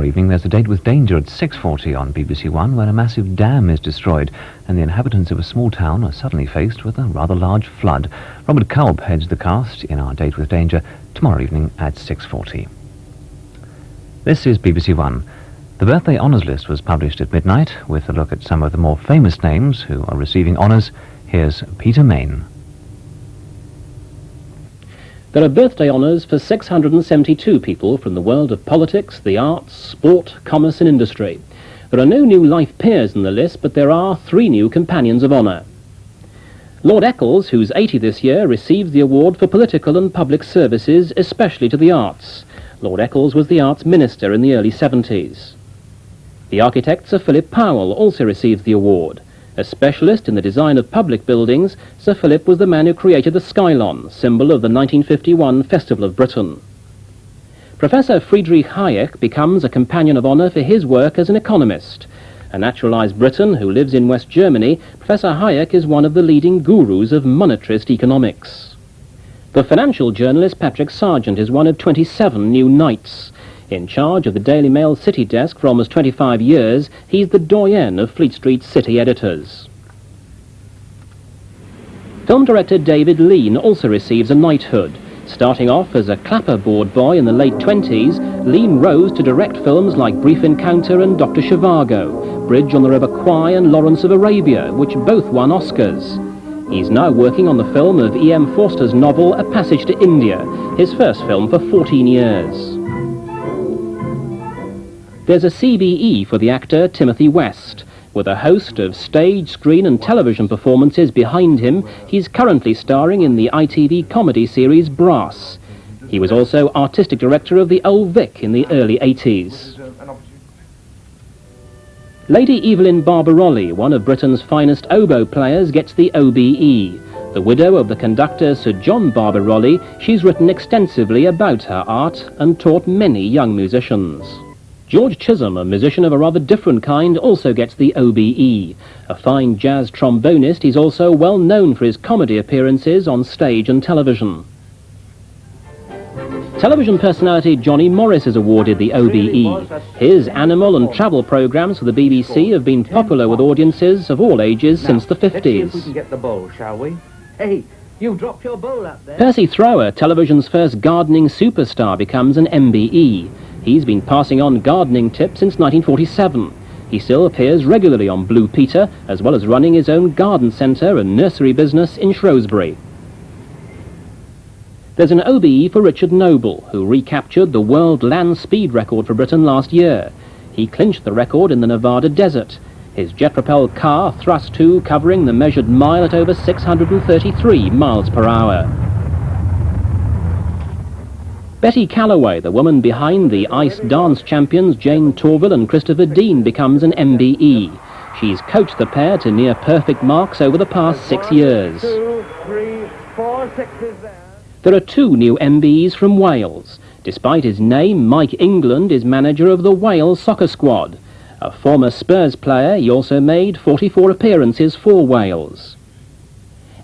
tomorrow evening there's a date with danger at 6:40 on BBC1 when a massive dam is destroyed and the inhabitants of a small town are suddenly faced with a rather large flood. Robert Culp heads the cast in our date with danger tomorrow evening at 6:40. This is BBC1. The birthday honours list was published at midnight with a look at some of the more famous names who are receiving honours. Here's Peter Main. There are birthday honours for 672 people from the world of politics, the arts, sport, commerce and industry. There are no new life peers in the list, but there are 3 new companions of honour. Lord Eccles, who's 80 this year, receives the award for political and public services, especially to the arts. Lord Eccles was the arts minister in the early 70s. The architect Sir Philip Powell also receives the award. A specialist in the design of public buildings, Sir Philip was the man who created the Skylon, symbol of the 1951 Festival of Britain. Professor Friedrich Hayek becomes a companion of honour for his work as an economist. A naturalised Briton who lives in West Germany, Professor Hayek is one of the leading gurus of monetarist economics. The financial journalist Patrick Sargent is one of 27 new knights. In charge of the Daily Mail City desk for almost 25 years, he's the doyen of Fleet Street's city editors. Film director David Lean also receives a knighthood. Starting off as a clapperboard boy in the late 20s, Lean rose to direct films like Brief Encounter and Dr. Zhivago, Bridge on the River Kwai and Lawrence of Arabia, which both won Oscars. He's now working on the film of E.M. Forster's novel A Passage to India, his first film for 14 years. There's a CBE for the actor Timothy West. With a host of stage, screen and television performances behind him, he's currently starring in the ITV comedy series Brass. He was also artistic director of the Old Vic in the early 80s. Lady Evelyn Barbarolli, one of Britain's finest oboe players, gets the OBE. The widow of the conductor Sir John Barbarolli, she's written extensively about her art and taught many young musicians. George Chisholm, a musician of a rather different kind, also gets the OBE. A fine jazz trombonist, he's also well known for his comedy appearances on stage and television. Television personality Johnny Morris is awarded the OBE. His animal and travel programmes for the BBC have been popular with audiences of all ages since the 50s. Let's see if we can get the bowl, shall we? Hey, you dropped your bowl up there. Percy Thrower, television's first gardening superstar, becomes an MBE. He's been passing on gardening tips since 1947. He still appears regularly on Blue Peter, as well as running his own garden centre and nursery business in Shrewsbury. There's an OBE for Richard Noble, who recaptured the world land speed record for Britain last year. He clinched the record in the Nevada desert. His jet-propelled car thrust to, covering the measured mile at over 633 miles per hour. Betty Calloway, the woman behind the ice dance champions Jane Torville and Christopher Dean, becomes an MBE. She's coached the pair to near perfect marks over the past 6 years. 1, 2, 3, 4 sixes there. There are 2 new MBEs from Wales. Despite his name, Mike England is manager of the Wales soccer squad. A former Spurs player, he also made 44 appearances for Wales.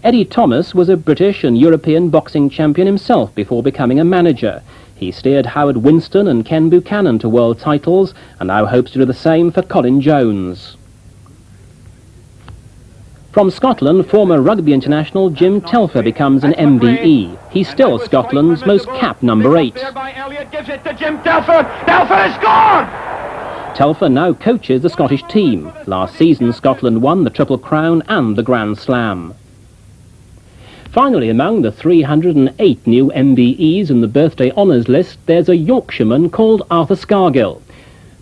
Eddie Thomas was a British and European boxing champion himself before becoming a manager. He steered Howard Winston and Ken Buchanan to world titles and now hopes to do the same for Colin Jones. From Scotland, former rugby international Jim Telfer becomes an MBE. He's still Scotland's most capped number 8. Telfer now coaches the Scottish team. Last season, Scotland won the Triple Crown and the Grand Slam. Finally, among the 308 new MBEs in the birthday honours list, there's a Yorkshireman called Arthur Scargill.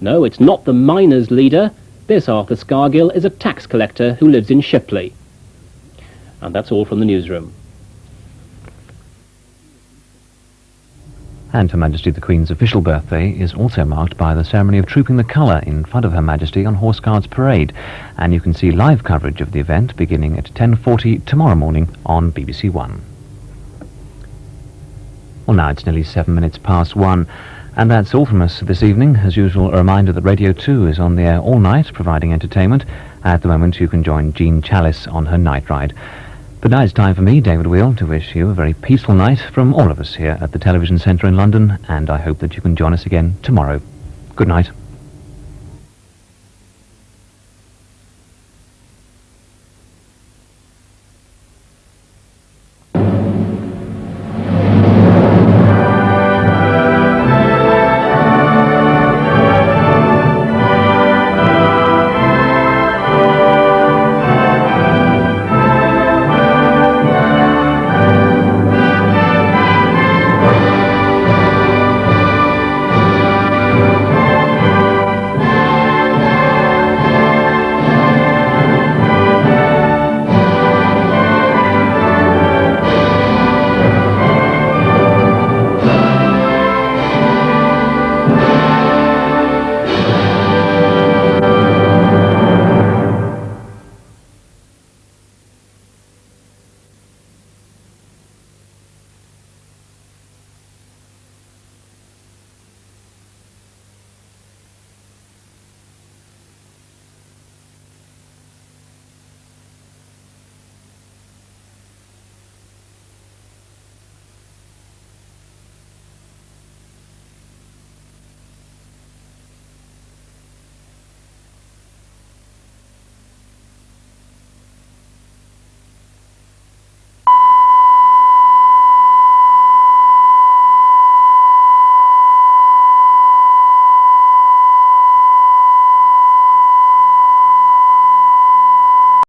No, it's not the miners' leader. This Arthur Scargill is a tax collector who lives in Shipley. And that's all from the newsroom. And Her Majesty the Queen's official birthday is also marked by the ceremony of trooping the colour in front of Her Majesty on Horse Guards Parade. And you can see live coverage of the event beginning at 10:40 tomorrow morning on BBC1. Well, now it's nearly 7 minutes past 1. And that's all from us this evening. As usual, a reminder that Radio 2 is on the air all night, providing entertainment. At the moment, you can join Jean Chalice on her night ride. But now it's time for me, David Wheel, to wish you a very peaceful night from all of us here at the Television Centre in London, and I hope that you can join us again tomorrow. Good night.